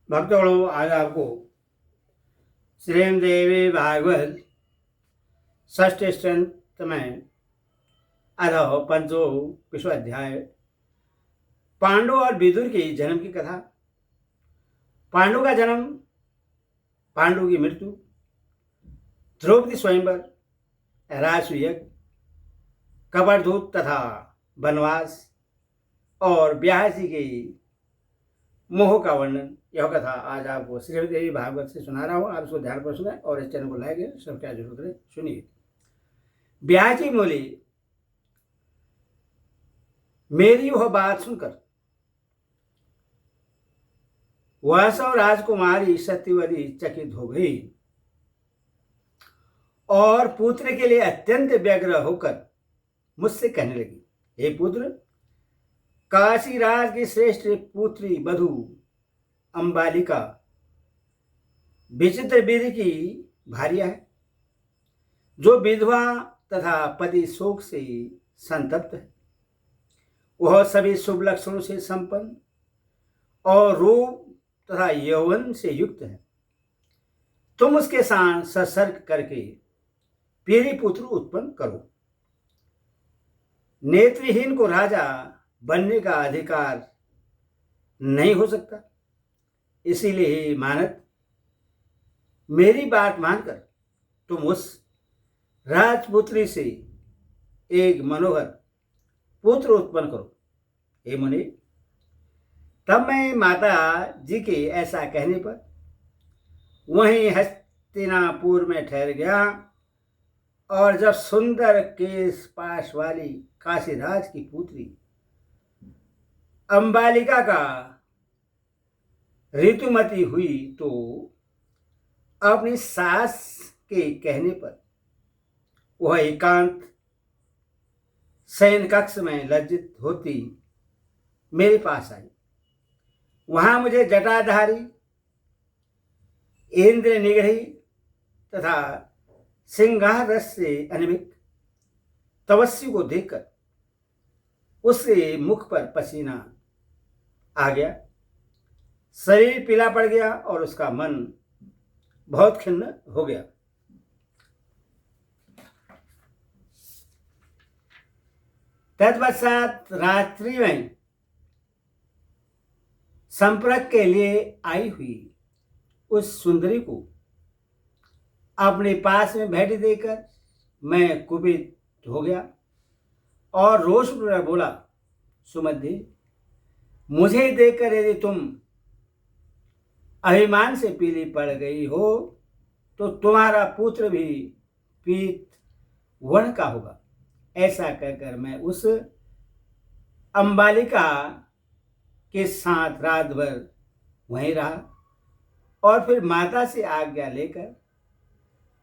भक्तों, आज आपको श्रीमद्देवी भागवत षष्ठ स्कंद में अधो पंचो विश्व अध्याय पांडु और विदुर की जन्म की कथा। पांडु का जन्म, पांडु की मृत्यु, द्रौपदी स्वयंवर, राजसूय, कपटधूत तथा वनवास और ब्याहसी के मोह का वर्णन, यह कथा आज आपको श्रीमद्देवी भागवत से सुना रहा हूँ। आप इसको ध्यान पर सुनाए और इस चैनल को लाइक सब्सक्राइब जरूर करें। सुनिए। ब्याहसी बोली, मेरी वह बात सुनकर वह सब राजकुमारी सत्यवती चकित हो गई और पुत्र के लिए अत्यंत व्यग्र होकर मुझसे कहने लगी, हे पुत्र, काशीराज की श्रेष्ठ पुत्री बधु अंबालिका विचित्र विधि की भार्या है, जो विधवा तथा पति शोक से संतप्त है। वह सभी शुभ लक्षणों से संपन्न और रूप तथा यौवन से युक्त है। तुम उसके साथ सत्सर्ग करके पीरी पुत्र उत्पन्न करो। नेत्रहीन को राजा बनने का अधिकार नहीं हो सकता, इसीलिए ही मानत, मेरी बात मानकर तुम उस राजपुत्री से एक मनोहर पुत्र उत्पन्न करो। हे मुनि, तब मैं माता जी के ऐसा कहने पर वहीं हस्तिनापुर में ठहर गया और जब सुंदर केश पाश वाली काशीराज की पुत्री अंबालिका का ऋतुमती हुई तो अपनी सास के कहने पर वह एकांत शयन कक्ष में लज्जित होती मेरे पास आई। वहां मुझे जटाधारी, इंद्र निगढ़ी तथा सिंगार रस से अनिमित तपस्वी को देखकर उसके मुख पर पसीना आ गया, शरीर पीला पड़ गया और उसका मन बहुत खिन्न हो गया। तत्पश्चात रात्रि में संपर्क के लिए आई हुई उस सुंदरी को अपने पास में बैठी देकर मैं कुपित हो गया और रोषपूर्वक बोला, सुमति, मुझे देखकर यदि तुम अभिमान से पीली पड़ गई हो तो तुम्हारा पुत्र भी पीत वर्ण का होगा। ऐसा कहकर मैं उस अंबालिका के साथ रात भर वहीं रहा और फिर माता से आज्ञा लेकर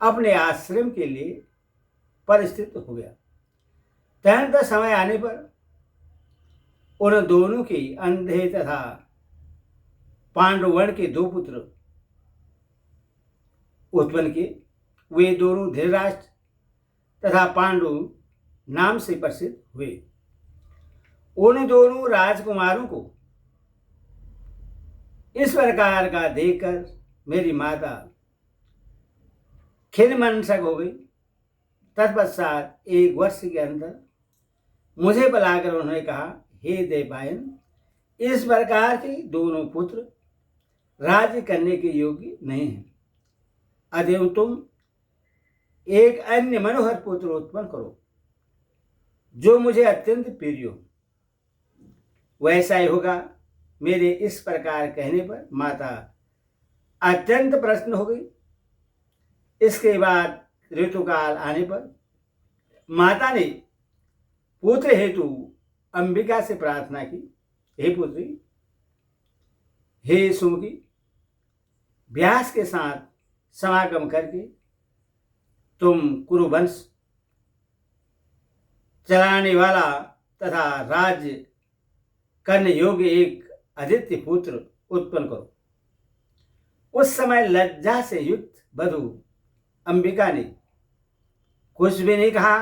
अपने आश्रम के लिए परिस्थित हो गया। तदनंतर समय आने पर उन दोनों की अंधे तथा पांडुवर्ण के दो पुत्र उत्पन्न किए। वे दोनों धृतराष्ट्र तथा पांडु नाम से प्रसिद्ध हुए। उन दोनों राजकुमारों को इस प्रकार का देखकर मेरी माता खिन्नमनस्क हो गई। तत्पश्चात एक वर्ष के अंदर मुझे बुलाकर उन्होंने कहा, हे देवपायन, इस प्रकार के दोनों पुत्र राज्य करने के योग्य नहीं हैं। अतएव तुम एक अन्य मनोहर पुत्र उत्पन्न करो जो मुझे अत्यंत प्रिय हो। वैसा ही होगा। मेरे इस प्रकार कहने पर माता अत्यंत प्रसन्न हो गई। इसके बाद ऋतुकाल आने पर माता ने पुत्र हेतु अंबिका से प्रार्थना की, हे पुत्री, हे सुमुखी, व्यास के साथ समागम करके तुम कुरुवंश चलाने वाला तथा राज्य करने योग्य एक आदित्य पुत्र उत्पन्न करो। उस समय लज्जा से युक्त वधु अंबिका ने कुछ भी नहीं कहा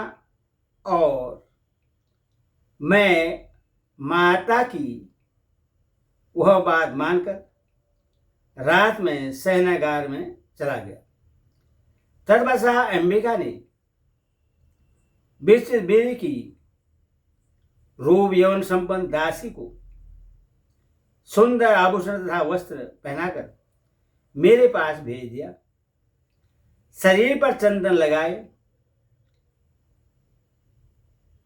और मैं माता की वह बात मानकर रात में शयनागार में चला गया। तत्पश्चात अंबिका ने विस्तृत बीवी की रूप यौन संपन्न दासी को सुंदर आभूषण तथा वस्त्र पहनाकर मेरे पास भेज दिया। शरीर पर चंदन लगाए,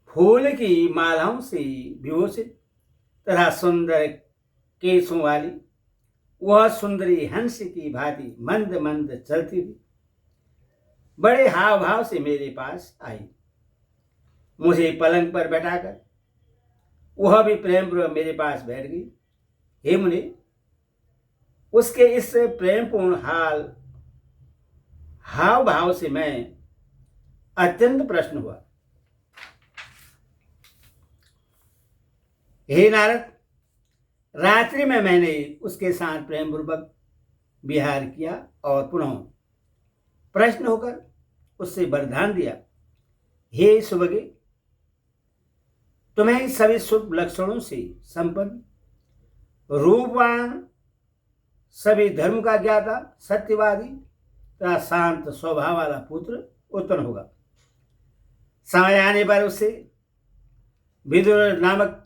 फूल की मालाओं से विभूषित तथा सुंदर केशों वाली वह सुंदरी हंस की भांति मंद मंद चलती हुई बड़े हाव भाव से मेरे पास आई। मुझे पलंग पर बैठाकर वह भी प्रेम पूर्वक मेरे पास बैठ गई। हे मुनि, उसके इस प्रेमपूर्ण हाव भाव से मैं अत्यंत प्रसन्न हुआ। हे नारद, रात्रि में मैंने उसके साथ प्रेम पूर्वक विहार किया और पुनः प्रश्न होकर उससे वरदान दिया। हे सुभगे, तुम्हें सभी शुभ लक्षणों से संपन्न, रूपवान, सभी धर्म का ज्ञाता, सत्यवादी तथा शांत स्वभाव वाला पुत्र उत्पन्न होगा। समय आने पर उससे विदुर नामक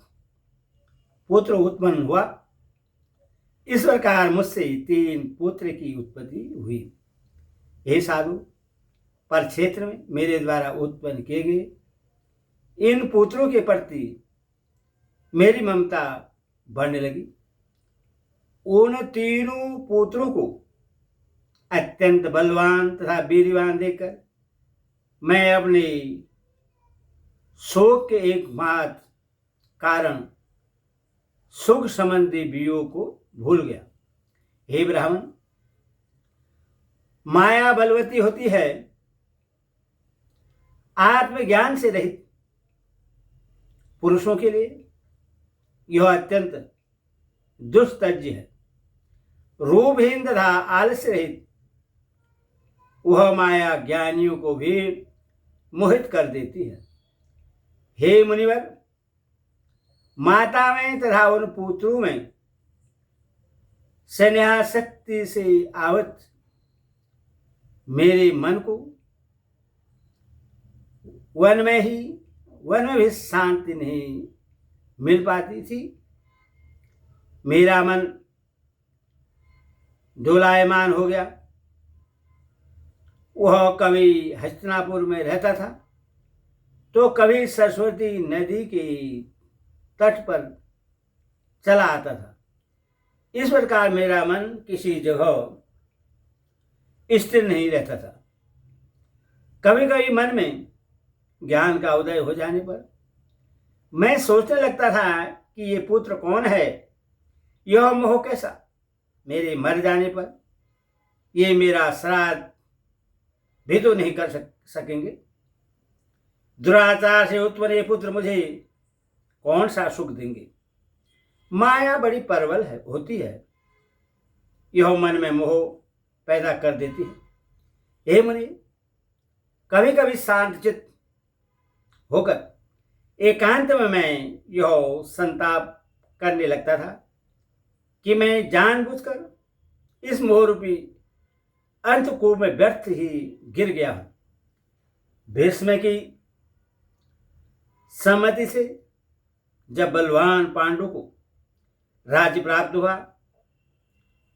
पुत्र उत्पन्न हुआ। इस प्रकार मुझसे 3 पुत्र की उत्पत्ति हुई। हे साधु, पर क्षेत्र में मेरे द्वारा उत्पन्न किए गए इन पुत्रों के प्रति मेरी ममता बढ़ने लगी। उन 3 पुत्रों को अत्यंत बलवान तथा वीरवान देखकर मैं अपने शोक के एकमात्र कारण सुख संबंधी वियोग को भूल गया। हे ब्राह्मण, माया बलवती होती है। आत्मज्ञान से रहित पुरुषों के लिए यह अत्यंत दुस्तज्य है। रूपहीन तथा आलस्य रहित वह माया ज्ञानियों को भी मोहित कर देती है। हे मुनिवर, माता में तथा उन पुत्रों में स्नेहासक्ति से आवत मेरे मन को वन में भी शांति नहीं मिल पाती थी। मेरा मन डोलायमान हो गया। वह कभी हस्तिनापुर में रहता था तो कभी सरस्वती नदी के तट पर चला आता था। इस प्रकार मेरा मन किसी जगह स्थिर नहीं रहता था। कभी कभी मन में ज्ञान का उदय हो जाने पर मैं सोचने लगता था कि ये पुत्र कौन है, यह मोह कैसा। मेरे मर जाने पर ये मेरा श्राद्ध भी तो नहीं कर सकेंगे। दुराचार से उत्पन्न ये पुत्र मुझे कौन सा सुख देंगे। माया बड़ी प्रबल होती है। यह मन में मोह पैदा कर देती है। हे मुनि, कभी कभी शांत चित्त होकर एकांत में मैं यह संताप करने लगता था कि मैं जानबूझकर इस मोहरूपी अंतकूप में व्यर्थ ही गिर गया हूं। भीष्म की सम्मति से जब बलवान पांडु को राज्य प्राप्त हुआ,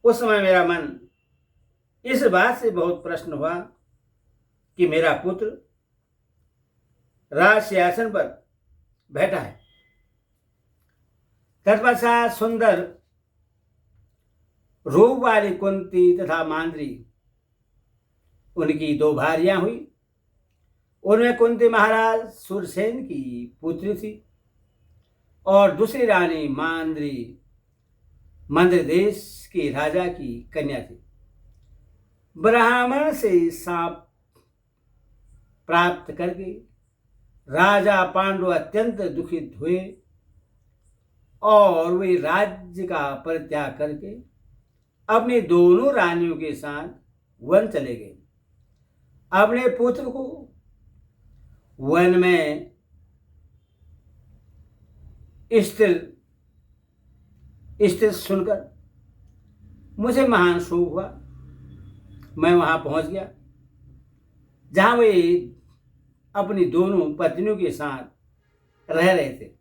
उस समय मेरा मन इस बात से बहुत प्रसन्न हुआ कि मेरा पुत्र राज सिंहासन पर बैठा है। तत्पश्चात सुंदर रूप वाली कुंती तथा मांद्री उनकी 2 भारियां हुई। उनमें कुंती महाराज सुरसेन की पुत्री थी और दूसरी रानी मांद्री मंद्र देश के राजा की कन्या थी। ब्राह्मण से शाप प्राप्त करके राजा पांडु अत्यंत दुखित हुए और वे राज्य का परित्याग करके अपनी दोनों रानियों के साथ वन चले गए। अपने पुत्र को वन में स्थिर सुनकर मुझे महान शोक हुआ। मैं वहां पहुंच गया जहां वे अपनी दोनों पत्नियों के साथ रह रहे थे।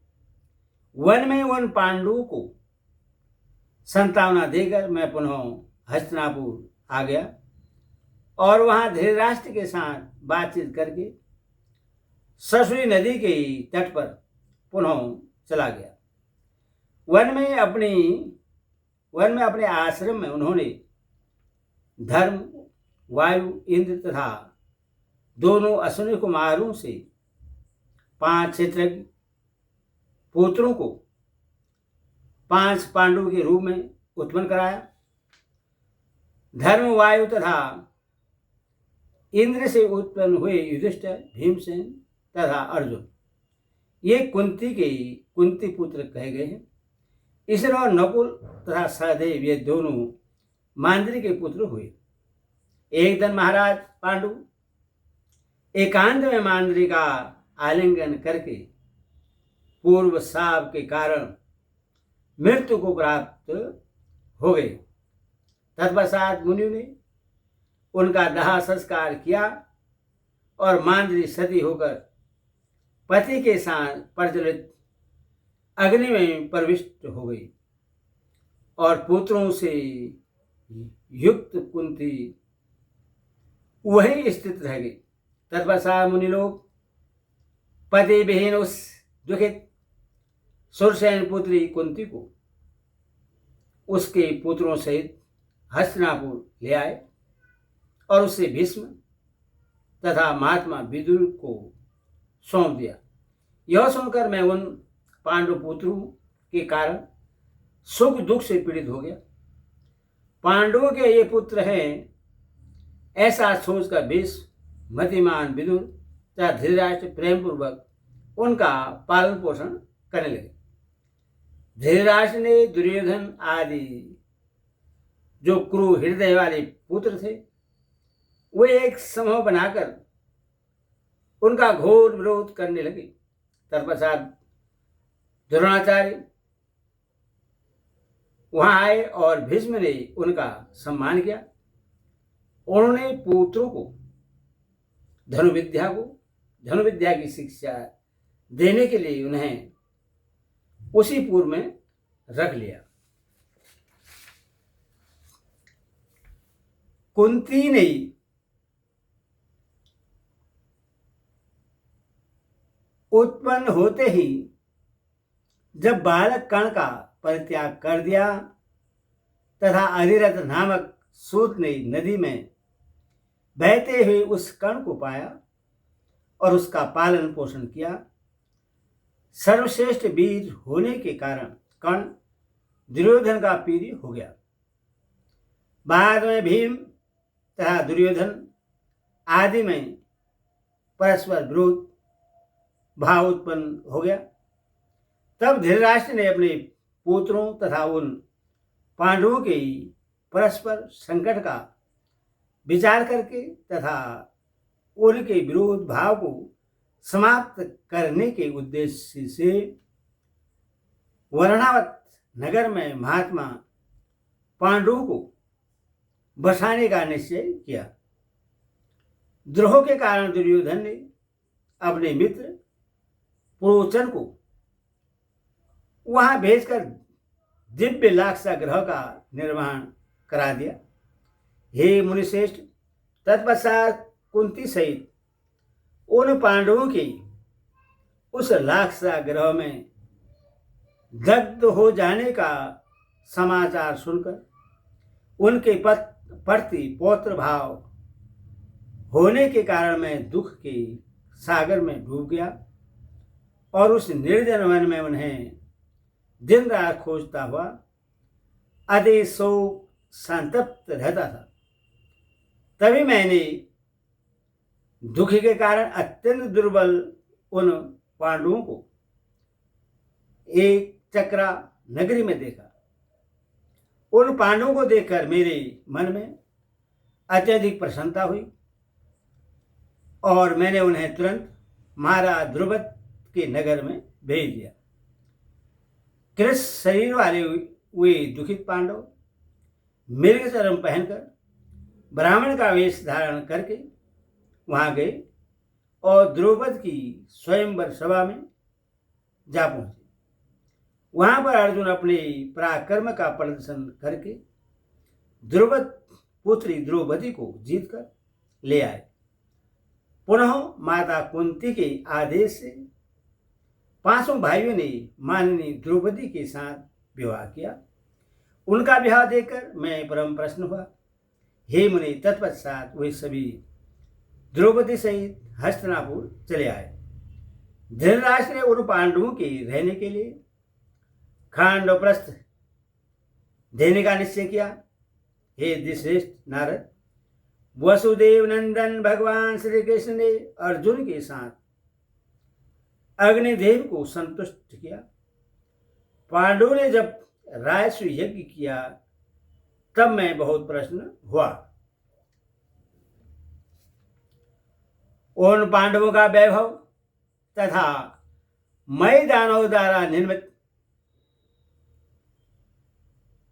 वन में उन पांडवों को सांत्वना देकर मैं पुनः हस्तिनापुर आ गया और वहां धृतराष्ट्र के साथ बातचीत करके सरस्वती नदी के तट पर पुनः चला गया। वन में अपने आश्रम में उन्होंने धर्म, वायु, इंद्र तथा दोनों अश्विनी कुमारों से 5 क्षेत्रज्ञ पुत्रों को 5 पांडवों के रूप में उत्पन्न कराया। धर्म, वायु तथा इंद्र से उत्पन्न हुए युधिष्ठिर, भीमसेन तथा अर्जुन ये कुंती पुत्र कहे गए हैं। इसरो और नकुल तथा सहदेव ये दोनों मांद्री के पुत्र हुए। एक दिन महाराज पांडु एकांत में मांद्री का आलिंगन करके पूर्व शाप के कारण मृत्यु को प्राप्त हो गए। तत्पश्चात मुनियों ने उनका दाह संस्कार किया और मांद्री सती होकर पति के साथ प्रज्वलित अग्नि में प्रविष्ट हो गई और पुत्रों से युक्त कुंती वही स्थित रह गई। तत्पश्चात मुनि लोग पति विहीन उस दुखित सुरसेन पुत्री कुंती को उसके पुत्रों सहित हस्तिनापुर ले आए और उससे भीष्म तथा महात्मा विदुर को सौंप दिया। यह सुनकर मैं उन पांडु पुत्रों के कारण सुख दुख से पीड़ित हो गया। पांडवों के ये पुत्र हैं ऐसा सोचकर भीष्म, मतिमान विदुर तथा धृतराष्ट्र प्रेम पूर्वक उनका पालन पोषण करने लगे। धृतराष्ट्र ने दुर्योधन आदि जो क्रूर हृदय वाले पुत्र थे वे एक समूह बनाकर उनका घोर विरोध करने लगे। तत्पश्चात द्रोणाचार्य वहां आए और भीष्म ने उनका सम्मान किया। उन्होंने पुत्रों को धनुविद्या की शिक्षा देने के लिए उन्हें उसी पूर्व में रख लिया। कुंती ने उत्पन्न होते ही जब बालक कर्ण का परित्याग कर दिया तथा अधिरथ नामक सूत ने नदी में बहते हुए उस कर्ण को पाया और उसका पालन पोषण किया। सर्वश्रेष्ठ वीर होने के कारण कर्ण दुर्योधन का पीरी हो गया। बाद में भीम तथा दुर्योधन आदि में परस्पर विरोध भाव उत्पन्न हो गया। तब धृतराष्ट्र ने अपने पुत्रों तथा उन पांडवों के परस्पर संकट का विचार करके तथा उनके विरोध भाव को समाप्त करने के उद्देश्य से वर्णावत नगर में महात्मा पांडवों को बसाने का निश्चय किया। द्रोह के कारण दुर्योधन ने अपने मित्र पुरोचन को वहां भेजकर दिव्य लाक्षा ग्रह का निर्माण करा दिया। हे मुनिश्रेष्ठ, तत्पश्चात कुंती सहित उन पांडवों के उस लाक्षा ग्रह में दग्ध हो जाने का समाचार सुनकर उनके प्रति पौत्र भाव होने के कारण मैं दुख के सागर में डूब गया और उस निर्जन वन में उन्हें दिन रात खोजता हुआ अति शोक संतप्त रहता था। तभी मैंने दुख के कारण अत्यंत दुर्बल उन पांडवों को एक चक्रा नगरी में देखा। उन पांडवों को देखकर मेरे मन में अत्यधिक प्रसन्नता हुई और मैंने उन्हें तुरंत महाराज द्रुपद के नगर में भेज दिया। कृष शरीर वाले वे दुखित पांडव मृग चर्म पहनकर ब्राह्मण का वेश धारण करके वहां गए और द्रौपदी की स्वयंवर सभा में जा पहुंचे। वहां पर अर्जुन अपने पराक्रम का प्रदर्शन करके द्रुपद पुत्री द्रौपदी को जीतकर ले आए। पुनः माता कुंती के आदेश से पांचों भाइयों ने माननीय द्रौपदी के साथ विवाह किया। उनका विवाह देखकर मैं परम प्रसन्न हुआ। हे मुनि, तत्पश्चात वे सभी द्रौपदी सहित हस्तिनापुर चले आए। धृतराष्ट्र ने उन पांडवों के रहने के लिए खांडवप्रस्थ देने का निश्चय किया। हे द्विश्रेष्ठ नारद, वसुदेव नंदन भगवान श्री कृष्ण ने अर्जुन के साथ अग्निदेव को संतुष्ट किया। पांडवों ने जब राजस्व यज्ञ किया तब मैं बहुत प्रसन्न हुआ। उन पांडवों का वैभव तथा मय दानव द्वारा निर्मित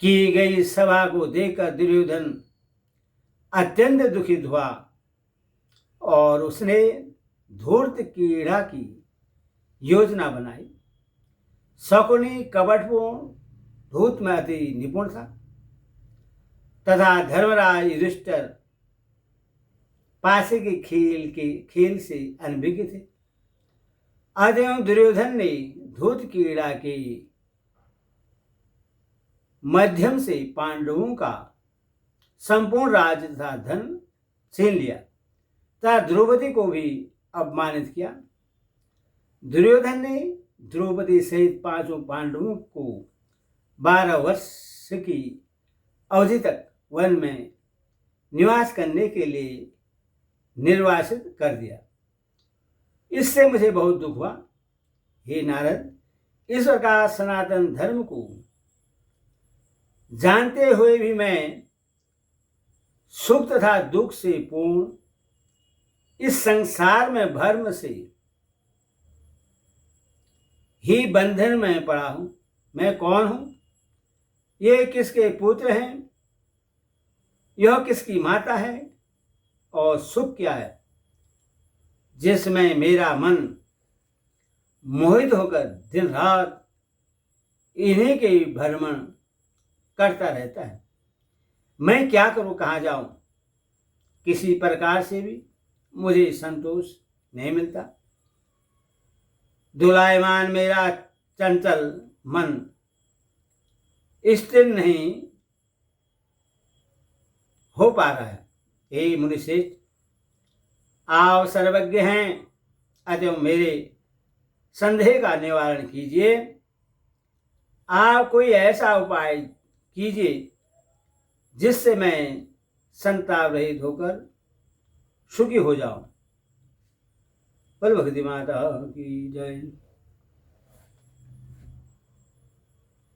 की गई सभा को देखकर दुर्योधन अत्यंत दुखित हुआ और उसने धूर्त क्रीड़ा की योजना बनाई। शकुनी कपटपूर्ण धूत में अति निपुण था तथा धर्मराज युधिष्ठिर पासे के खेल से अनभिज्ञ थे। अतएव दुर्योधन ने धूत क्रीड़ा के माध्यम से पांडवों का संपूर्ण राज्य तथा धन छीन लिया तथा द्रौपदी को भी अपमानित किया। दुर्योधन ने द्रौपदी सहित पांचों पांडवों को 12 वर्ष की अवधि तक वन में निवास करने के लिए निर्वासित कर दिया। इससे मुझे बहुत दुख हुआ। हे नारद, इस प्रकार सनातन धर्म को जानते हुए भी मैं सुख तथा दुख से पूर्ण इस संसार में भ्रम से ही बंधन में पड़ा हूं। मैं कौन हूं? ये किसके पुत्र हैं? यह किसकी माता है? और सुख क्या है जिसमें मेरा मन मोहित होकर दिन रात इन्हीं के भ्रमण करता रहता है। मैं क्या करूं, कहां जाऊं? किसी प्रकार से भी मुझे संतोष नहीं मिलता। दुलायमान मेरा चंचल मन स्थिर नहीं हो पा रहा है। हे मुनिश्रेष्ठ, आप सर्वज्ञ हैं, अतएव मेरे संदेह का निवारण कीजिए। आप कोई ऐसा उपाय कीजिए जिससे मैं संताप रहित होकर सुखी हो जाऊं। बोल भगवती माता की जय।